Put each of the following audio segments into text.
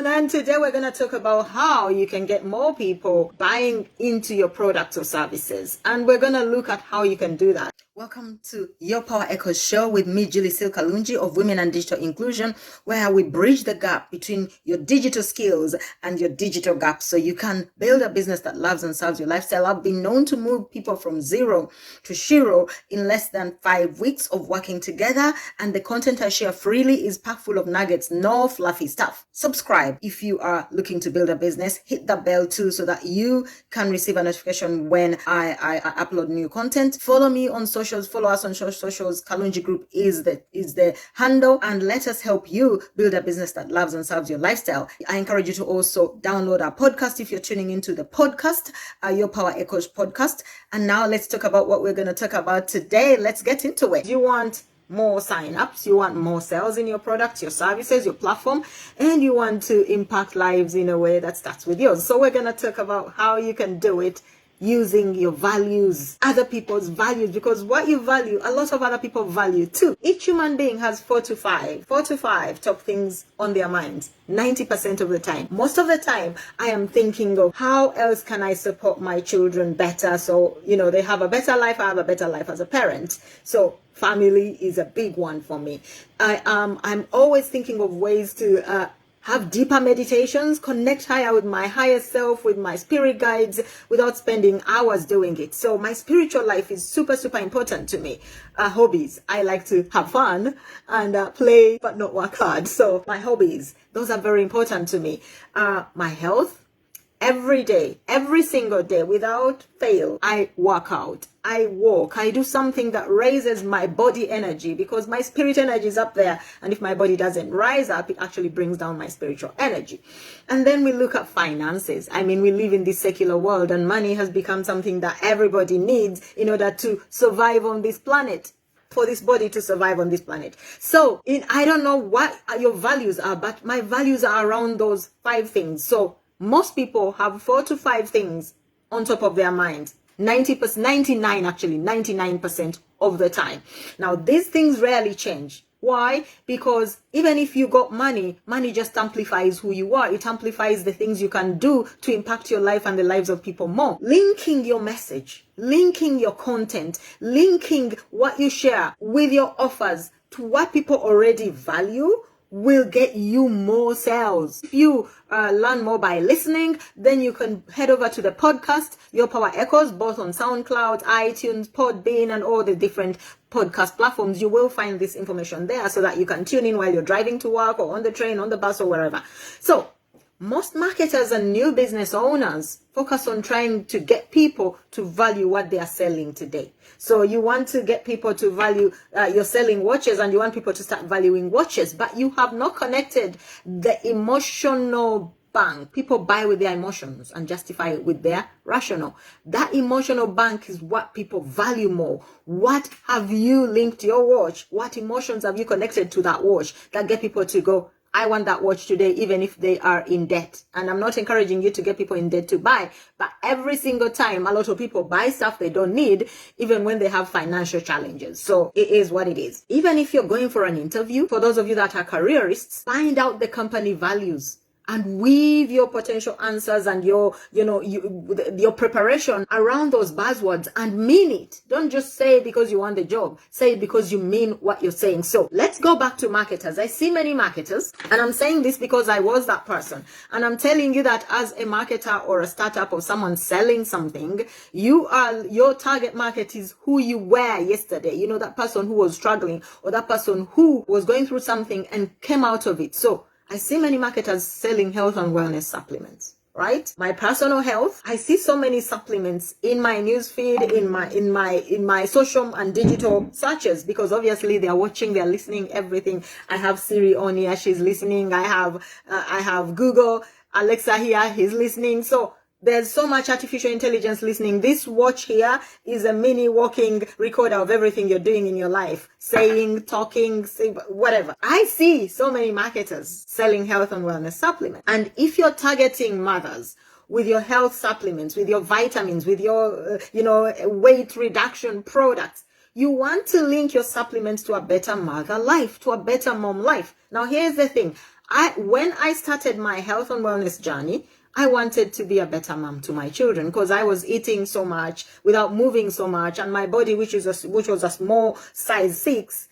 and today we're going to talk about how you can get more people buying into your products or services. And we're going to look at how you can do that. Welcome to Your Power Echoes show with me, Julie Kalungi of Women and Digital Inclusion, where we bridge the gap between your digital skills and your digital gap so you can build a business that loves and serves your lifestyle. I've been known to move people from zero to shiro in less than 5 weeks of working together, and the content I share freely is packed full of nuggets, no fluffy stuff. Subscribe if you are looking to build a business. Hit the bell too so that you can receive a notification when I upload new content. Follow me on socials. Follow us on socials. KalungiGroup is the handle, and let us help you build a business that loves and serves your lifestyle. I encourage you to also download our podcast if you're tuning into the podcast, Your Power Echoes podcast. And now let's talk about what we're going to talk about today. Let's get into it. You want more sign-ups, you want more sales in your products, your services, your platform, and you want to impact lives in a way that starts with yours. So we're going to talk about how you can do it using your values, other people's values, because what you value, a lot of other people value too. Each human being has four to five top things on their minds, 90% of the time. Most of the time, I am thinking of how else can I support my children better so, they have a better life, I have a better life as a parent. So family is a big one for me. I'm always thinking of ways to have deeper meditations, connect higher with my higher self, with my spirit guides, without spending hours doing it. So my spiritual life is super, super important to me. Hobbies, I like to have fun and play, but not work hard. So my hobbies, those are very important to me. My health, every day, every single day, without fail, I work out. I walk. I do something that raises my body energy because my spirit energy is up there. And if my body doesn't rise up, it actually brings down my spiritual energy. And then we look at finances. I mean, we live in this secular world and money has become something that everybody needs in order to survive on this planet. For this body to survive on this planet. So I don't know what your values are, but my values are around those 5 things. So most people have 4 to 5 things on top of their mind. 99% of the time. Now, these things rarely change. Why? Because even if you got money just amplifies who you are. It amplifies the things you can do to impact your life and the lives of people more. Linking your message, linking your content, linking what you share with your offers to what people already value will get you more sales. If you learn more by listening, then you can head over to the podcast, Your Power Echoes, both on SoundCloud, iTunes, Podbean, and all the different podcast platforms. You will find this information there so that you can tune in while you're driving to work or on the train, on the bus, or wherever. So most marketers and new business owners focus on trying to get people to value what they are selling today. So you want to get people to value, you're selling watches and you want people to start valuing watches, but you have not connected the emotional bank. People buy with their emotions and justify it with their rational. That emotional bank is what people value more. What have you linked your watch? What emotions have you connected to that watch that get people to go, I want that watch today, even if they are in debt? And I'm not encouraging you to get people in debt to buy, but every single time, a lot of people buy stuff they don't need, even when they have financial challenges. So it is what it is. Even if you're going for an interview, for those of you that are careerists, find out the company values and weave your potential answers and your preparation around those buzzwords and mean it. Don't just say it because you want the job. Say it because you mean what you're saying. So let's go back to marketers. I see many marketers, and I'm saying this because I was that person. And I'm telling you that as a marketer or a startup or someone selling something, your target market is who you were yesterday. That person who was struggling or that person who was going through something and came out of it. So I see many marketers selling health and wellness supplements, right? My personal health, I see so many supplements in my newsfeed, in my social and digital searches, because obviously they are watching, they are listening, everything. I have Siri on here, she's listening. I have Google, Alexa here, he's listening. So there's so much artificial intelligence listening. This watch here is a mini walking recorder of everything you're doing in your life. Saying, talking, whatever. I see so many marketers selling health and wellness supplements. And if you're targeting mothers with your health supplements, with your vitamins, with your, weight reduction products, you want to link your supplements to a better mother life, to a better mom life. Now, here's the thing. When I started my health and wellness journey, I wanted to be a better mom to my children because I was eating so much without moving so much, and my body, which was a small size 6,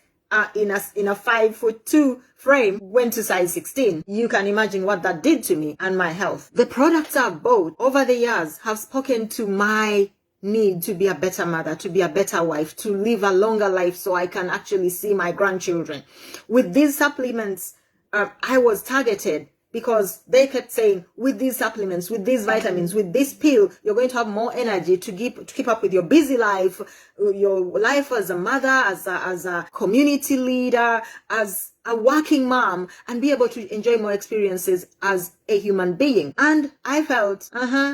in a 5'2" frame, went to size 16. You can imagine what that did to me and my health. The products I've bought over the years have spoken to my need to be a better mother, to be a better wife, to live a longer life so I can actually see my grandchildren. With these supplements, I was targeted because they kept saying, with these supplements, with these vitamins, with this pill, you're going to have more energy to keep up with your busy life, your life as a mother, as a community leader, as a working mom, and be able to enjoy more experiences as a human being. And I felt,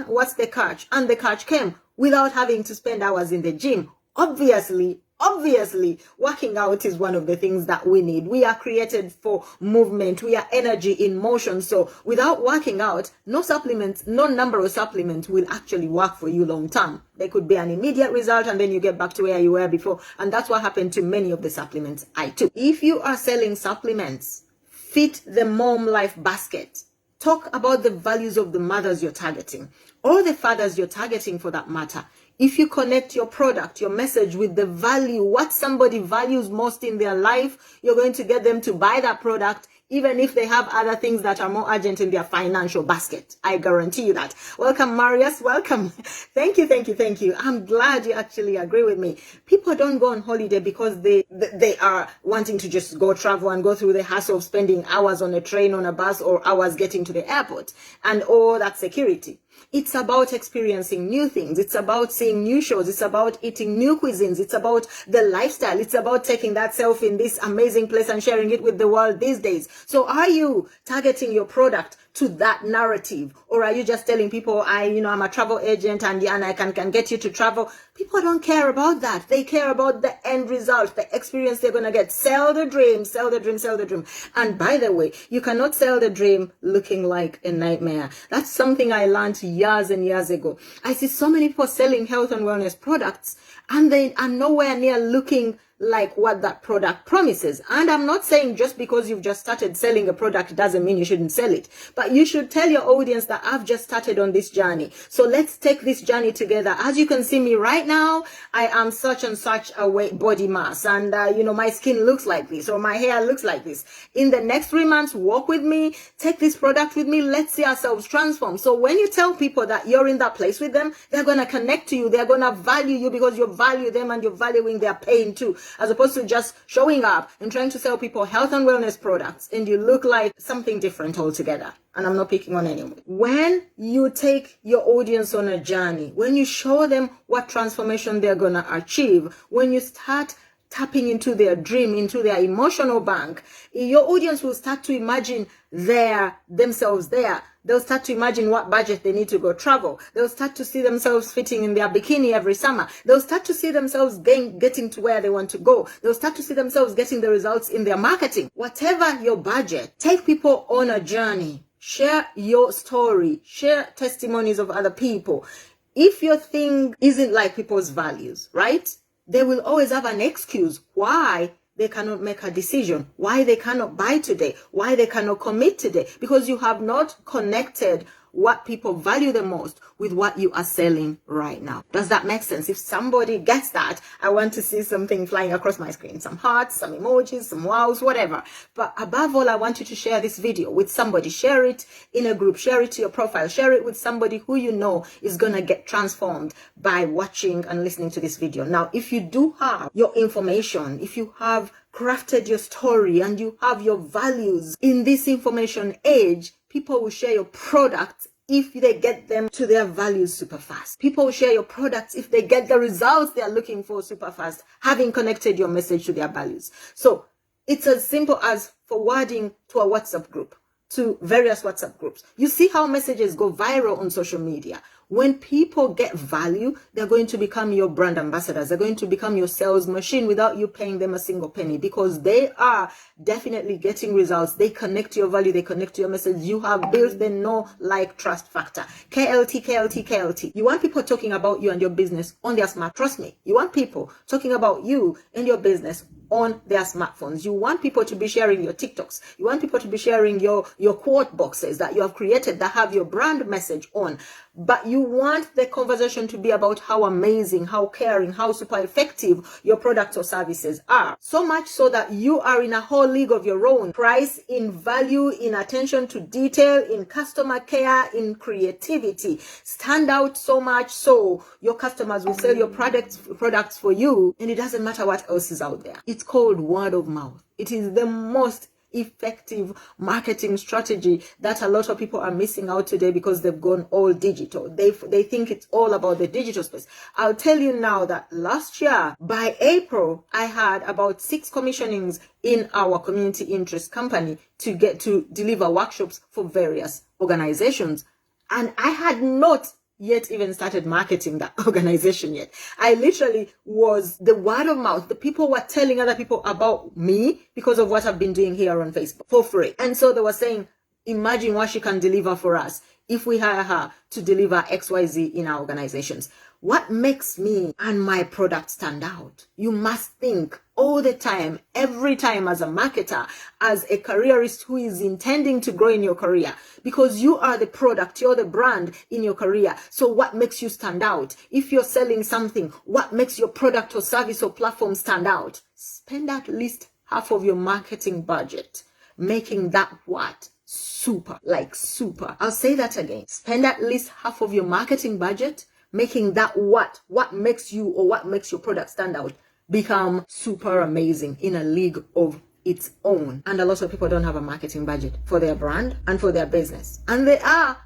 what's the catch? And the catch came without having to spend hours in the gym. Obviously, working out is one of the things that we need. We are created for movement. We are energy in motion. So without working out, no supplements, no number of supplements will actually work for you long term. There could be an immediate result and then you get back to where you were before. And that's what happened to many of the supplements I took. If you are selling supplements, fit the mom life basket. Talk about the values of the mothers you're targeting, or the fathers you're targeting for that matter. If you connect your product, your message with the value, what somebody values most in their life, you're going to get them to buy that product, even if they have other things that are more urgent in their financial basket. I guarantee you that. Welcome, Marius. Welcome. Thank you. I'm glad you actually agree with me. People don't go on holiday because they are wanting to just go travel and go through the hassle of spending hours on a train, on a bus, or hours getting to the airport and all that security. It's about experiencing new things. It's about seeing new shows. It's about eating new cuisines. It's about the lifestyle. It's about taking that selfie in this amazing place and sharing it with the world these days. So are you targeting your product to that narrative? Or are you just telling people, I'm a travel agent and I can get you to travel? People don't care about that. They care about the end result, the experience they're going to get. Sell the dream, sell the dream, sell the dream. And by the way, you cannot sell the dream looking like a nightmare. That's something I learned years and years ago. I see so many people selling health and wellness products and they are nowhere near looking like what that product promises. And I'm not saying just because you've just started selling a product doesn't mean you shouldn't sell it, but you should tell your audience that I've just started on this journey. So let's take this journey together. As you can see me right now, I am such and such a weight body mass, and my skin looks like this, or my hair looks like this. In the next 3 months, walk with me, take this product with me, let's see ourselves transform. So when you tell people that you're in that place with them, they're going to connect to you, they're going to value you because you value them and you're valuing their pain too, as opposed to just showing up and trying to sell people health and wellness products and you look like something different altogether. And I'm not picking on anyone. When you take your audience on a journey, when you show them what transformation they're going to achieve, when you start tapping into their dream, into their emotional bank, your audience will start to imagine themselves there. They'll start to imagine what budget they need to go travel. They'll start to see themselves fitting in their bikini every summer. They'll start to see themselves getting to where they want to go. They'll start to see themselves getting the results in their marketing. Whatever your budget, take people on a journey. Share your story. Share testimonies of other people. If your thing isn't like people's values, right? They will always have an excuse why they cannot make a decision, why they cannot buy today, why they cannot commit today, because you have not connected what people value the most with what you are selling right now. Does that make sense? If somebody gets that, I want to see something flying across my screen, some hearts, some emojis, some wows, whatever. But above all, I want you to share this video with somebody. Share it in a group, share it to your profile, share it with somebody who you know is going to get transformed by watching and listening to this video. Now, if you do have your information, if you have crafted your story and you have your values in this information age, people will share your products if they get them to their values super fast. People will share your products if they get the results they are looking for super fast, having connected your message to their values. So it's as simple as forwarding to a WhatsApp group, to various WhatsApp groups. You see how messages go viral on social media. When people get value, they're going to become your brand ambassadors. They're going to become your sales machine without you paying them a single penny, because they are definitely getting results. They connect to your value. They connect to your message. You have built the know, like, trust factor. KLT, KLT, KLT. You want people talking about you and your business on their smart. Trust me. You want people talking about you and your business on their smartphones. You want people to be sharing your TikToks. You want people to be sharing your quote boxes that you have created that have your brand message on. But you want the conversation to be about how amazing, how caring, how super effective your products or services are. So much so that you are in a whole league of your own. Price, in value, in attention to detail, in customer care, in creativity. Stand out so much so your customers will sell your products for you, and it doesn't matter what else is out there. It's called word of mouth. It is the most effective marketing strategy that a lot of people are missing out today because they've gone all digital. They think it's all about the digital space. I'll tell you now that last year, by April, I had about 6 commissionings in our community interest company to get to deliver workshops for various organizations. And I had not yet even started marketing that organization yet. I literally was the word of mouth. The people were telling other people about me because of what I've been doing here on Facebook for free. And so they were saying, imagine what she can deliver for us if we hire her to deliver XYZ in our organizations. What makes me and my product stand out? You must think all the time, every time, as a marketer, as a careerist who is intending to grow in your career, because you are the product, you're the brand in your career. So what makes you stand out? If you're selling something, what makes your product or service or platform stand out? Spend at least half of your marketing budget making that what? Super, like super. I'll say that again. Spend at least half of your marketing budget making that what makes you or what makes your product stand out become super amazing in a league of its own. And a lot of people don't have a marketing budget for their brand and for their business. And they are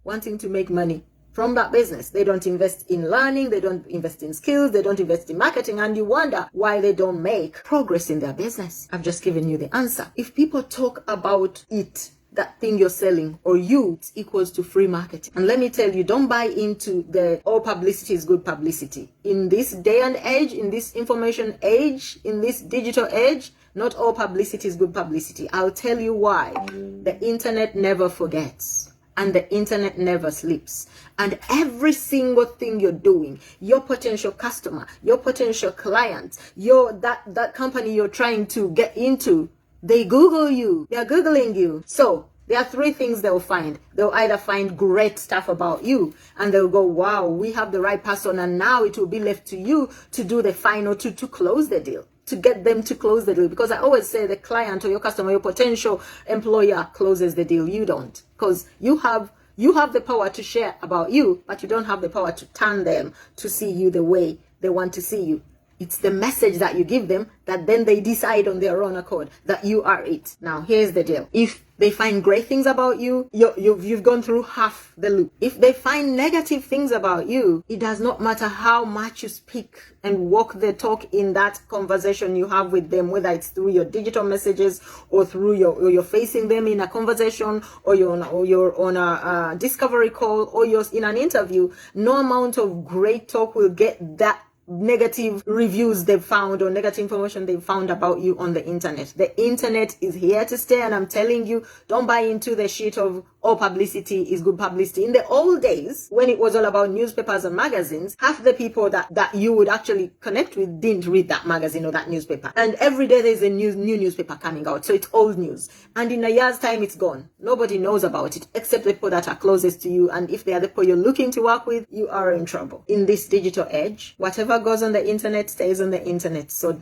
wanting to make money from that business. They don't invest in learning, they don't invest in skills, they don't invest in marketing, and you wonder why they don't make progress in their business. I've just given you the answer. If people talk about it, that thing you're selling or you, it's equals to free marketing. And let me tell you, don't buy into the all publicity is good publicity. In this day and age, in this information age, in this digital age, not all publicity is good publicity. I'll tell you why. The internet never forgets. And the internet never sleeps. And every single thing you're doing, your potential customer, your potential client, that company you're trying to get into, they Google you. They are Googling you. So there are 3 things they'll find. They'll either find great stuff about you and they'll go, wow, we have the right person, and now it will be left to you to do the final, to close the deal, to get them to close the deal. Because I always say the client or your customer, your potential employer closes the deal. You don't, because you have the power to share about you, but you don't have the power to turn them to see you the way they want to see you. It's the message that you give them that then they decide on their own accord that you are it. Now, here's the deal. If they find great things about you, you've gone through half the loop. If they find negative things about you, it does not matter how much you speak and walk the talk in that conversation you have with them, whether it's through your digital messages or through you're facing them in a conversation, or you're on a discovery call, or you're in an interview. No amount of great talk will get that negative reviews they've found or negative information they've found about you on the internet. The internet is here to stay, and I'm telling you, don't buy into the shit of all publicity is good publicity. In the old days, when it was all about newspapers and magazines, half the people that you would actually connect with didn't read that magazine or that newspaper. And every day there's a new newspaper coming out, so it's old news. And in a year's time, it's gone. Nobody knows about it except the people that are closest to you. And if they are the people you're looking to work with, you are in trouble. In this digital age, whatever goes on the internet stays on the internet. So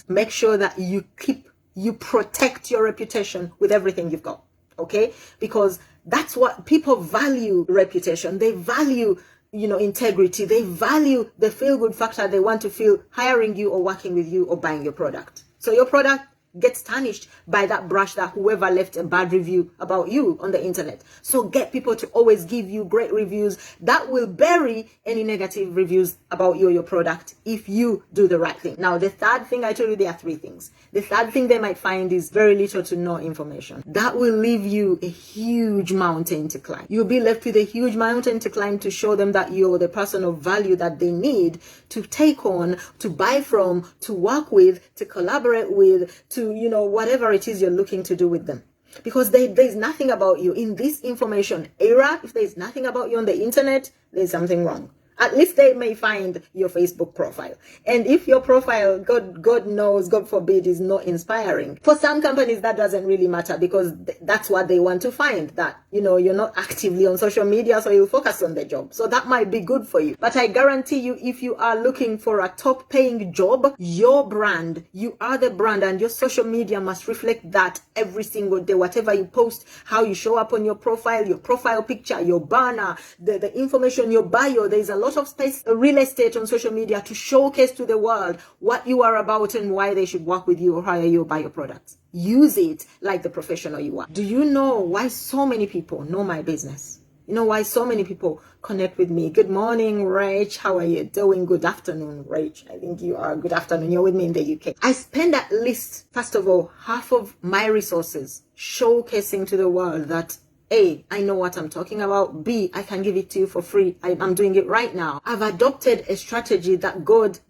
make sure that you protect your reputation with everything you've got. Okay? Because that's what people value. Reputation. They value, integrity. They value the feel good factor. They want to feel hiring you or working with you or buying your product. So your product gets tarnished by that brush that whoever left a bad review about you on the internet. So get people to always give you great reviews that will bury any negative reviews about you or your product if you do the right thing. Now, the third thing, I told you there are 3 things. The third thing they might find is very little to no information. That will leave you a huge mountain to climb. You'll be left with a huge mountain to climb to show them that you're the person of value that they need to take on, to buy from, to work with, to collaborate with, to whatever it is you're looking to do with them. Because there's nothing about you in this information era. If there's nothing about you on the internet, there's something wrong. At least they may find your Facebook profile. And if your profile, God knows, God forbid, is not inspiring, for some companies that doesn't really matter, because that's what they want to find, that, you know, you're not actively on social media, so you focus on the job. So that might be good for you. But I guarantee you, if you are looking for a top paying job, your brand, you are the brand, and your social media must reflect that every single day. Whatever you post, how you show up on your profile picture, your banner, the information, your bio. There's a lot of space, real estate on social media to showcase to the world what you are about and why they should work with you or hire you or buy your products. Use it like the professional you are. Do you know why so many people know my business? You know why so many people connect with me? Good morning, Rach. How are you doing? Good afternoon, Rach. I think you are. Good afternoon. You're with me in the UK. I spend at least, first of all, half of my resources showcasing to the world that A, I know what I'm talking about. B, I can give it to you for free. I'm doing it right now. I've adopted a strategy that got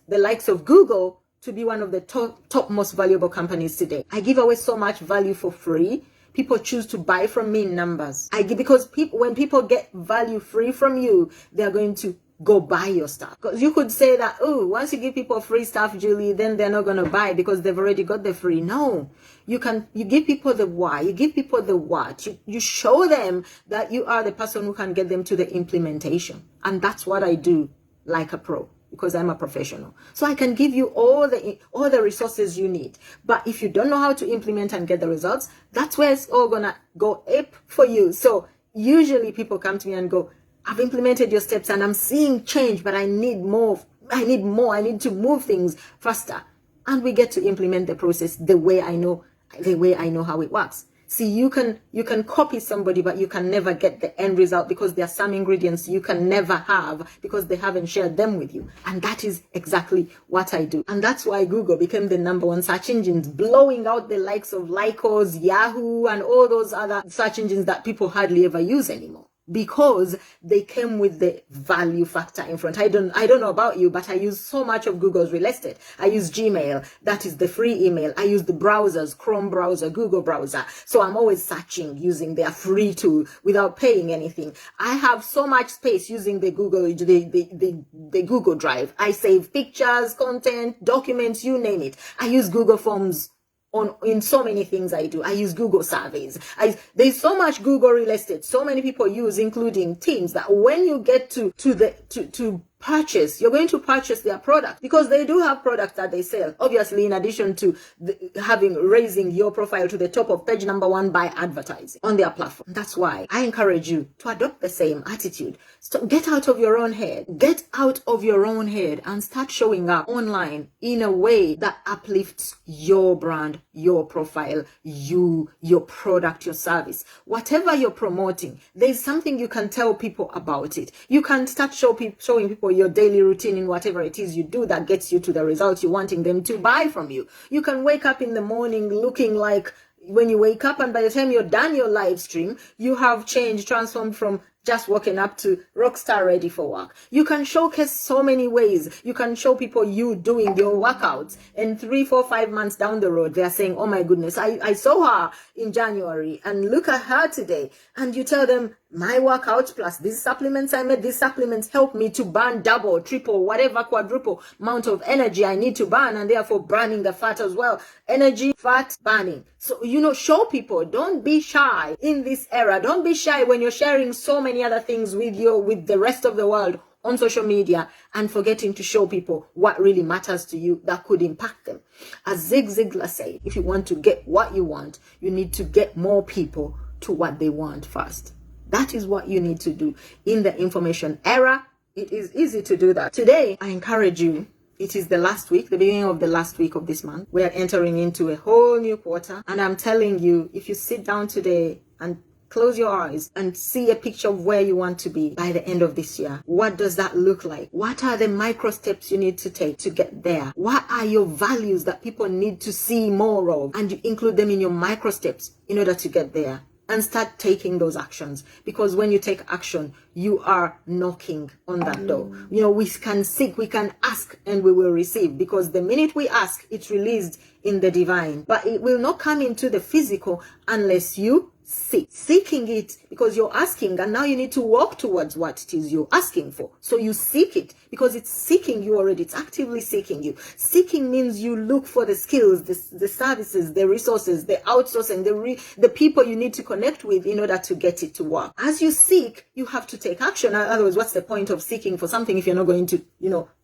the likes of Google to be one of the top most valuable companies today. I give away so much value for free. People choose to buy from me in numbers. Because when people get value free from you, they're going to go buy your stuff. Because you could say that, oh, once you give people free stuff, Julie, then they're not going to buy because they've already got the free. No, you give people the why, you give people the what, you show them that you are the person who can get them to the implementation. And that's what I do like a pro, because I'm a professional. So I can give you all the resources you need. But if you don't know how to implement and get the results, that's where it's all gonna go ape for you. So usually people come to me and go, I've implemented your steps and I'm seeing change, but I need more. I need to move things faster. And we get to implement the process the way I know how it works. See, you can copy somebody, but you can never get the end result, because there are some ingredients you can never have because they haven't shared them with you. And that is exactly what I do. And that's why Google became the #1 search engine, blowing out the likes of Lycos, Yahoo, and all those other search engines that people hardly ever use anymore, because they came with the value factor in front. I don't know about you, but I use so much of Google's real estate. I use Gmail, that is the free email. I use the browsers, Chrome browser, Google browser. So I'm always searching using their free tool without paying anything. I have so much space using the Google Drive. I save pictures, content, documents, you name it. I use Google Forms in so many things I do. I use Google surveys. There's so much Google real estate, so many people use, including teams, that when you get to purchase, you're going to purchase their product, because they do have products that they sell, obviously, in addition to raising your profile to the top of page #1 by advertising on their platform. That's why I encourage you to adopt the same attitude. So get out of your own head and start showing up online in a way that uplifts your brand, your profile, your product, your service. Whatever you're promoting, there's something you can tell people about it. You can start showing people your daily routine in whatever it is you do that gets you to the results you're wanting them to buy from you. You can wake up in the morning looking like when you wake up, and by the time you're done your live stream, you have changed, transformed from just waking up to rockstar ready for work. You can showcase so many ways. You can show people you doing your workouts, and 3, 4, 5 months down the road, they're saying, oh my goodness, I saw her in January and look at her today. And you tell them, my workouts plus these supplements I made, these supplements help me to burn double, triple, whatever, quadruple amount of energy I need to burn, and therefore burning the fat as well. Energy, fat, burning. So, show people. Don't be shy in this era. Don't be shy when you're sharing so many other things with the rest of the world on social media, and forgetting to show people what really matters to you that could impact them. As Zig Ziglar said, if you want to get what you want, you need to get more people to what they want first. That is what you need to do in the information era. It is easy to do that. Today, I encourage you. It is the last week, the beginning of the last week of this month. We are entering into a whole new quarter. And I'm telling you, if you sit down today and close your eyes and see a picture of where you want to be by the end of this year, what does that look like? What are the micro steps you need to take to get there? What are your values that people need to see more of? And you include them in your micro steps in order to get there. And start taking those actions, because when you take action, you are knocking on that door. We can seek, we can ask, and we will receive, because the minute we ask, it's released in the divine. But it will not come into the physical unless you seek. Seeking it because you're asking, and now you need to walk towards what it is you're asking for. So you seek it because it's seeking you already. It's actively seeking you. Seeking means you look for the skills, the services, the resources, the outsourcing, the people you need to connect with in order to get it to work. As you seek, you have to take action. Otherwise, what's the point of seeking for something if you're not going to,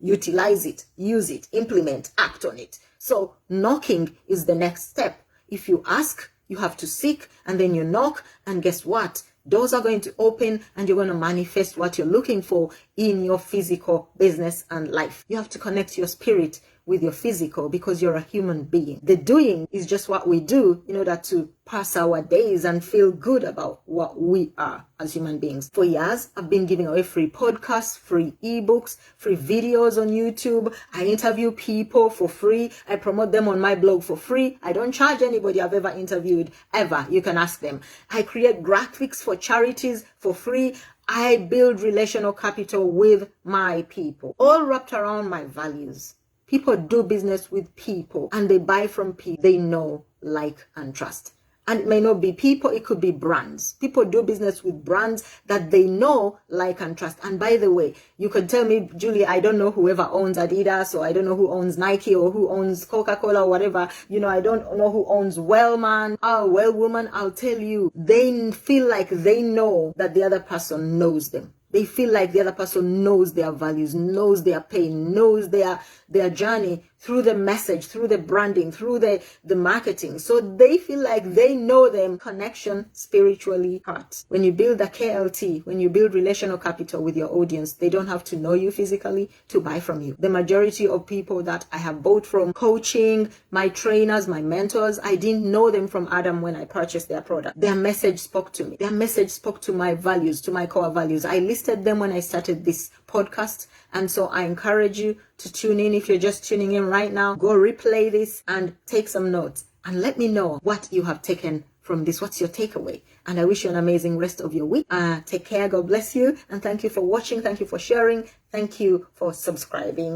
utilize it, use it, implement, act on it? So knocking is the next step. If you ask, you have to seek, and then you knock, and guess what? Doors are going to open, and you're going to manifest what you're looking for in your physical business and life. You have to connect your spirit with your physical because you're a human being. The doing is just what we do in order to pass our days and feel good about what we are as human beings. For years, I've been giving away free podcasts, free ebooks, free videos on YouTube. I interview people for free. I promote them on my blog for free. I don't charge anybody I've ever interviewed, ever. You can ask them. I create graphics for charities for free. I build relational capital with my people, all wrapped around my values. People do business with people, and they buy from people they know, like, and trust. And it may not be people, it could be brands. People do business with brands that they know, like, and trust. And by the way, you could tell me, Julie, I don't know whoever owns Adidas, or I don't know who owns Nike, or who owns Coca-Cola, or whatever. I don't know who owns Wellman or Wellwoman. I'll tell you, they feel like they know that the other person knows them. They feel like the other person knows their values, knows their pain, knows their journey through the message, through the branding, through the marketing. So they feel like they know them. Connection spiritually hurts. When you build a KLT, when you build relational capital with your audience, they don't have to know you physically to buy from you. The majority of people that I have bought from, coaching, my trainers, my mentors, I didn't know them from Adam when I purchased their product. Their message spoke to me. Their message spoke to my values, to my core values. I listed them when I started this podcast. And so I encourage you to tune in. If you're just tuning in right now, go replay this and take some notes and let me know what you have taken from this. What's your takeaway? And I wish you an amazing rest of your week. Take care. God bless you. And thank you for watching. Thank you for sharing. Thank you for subscribing.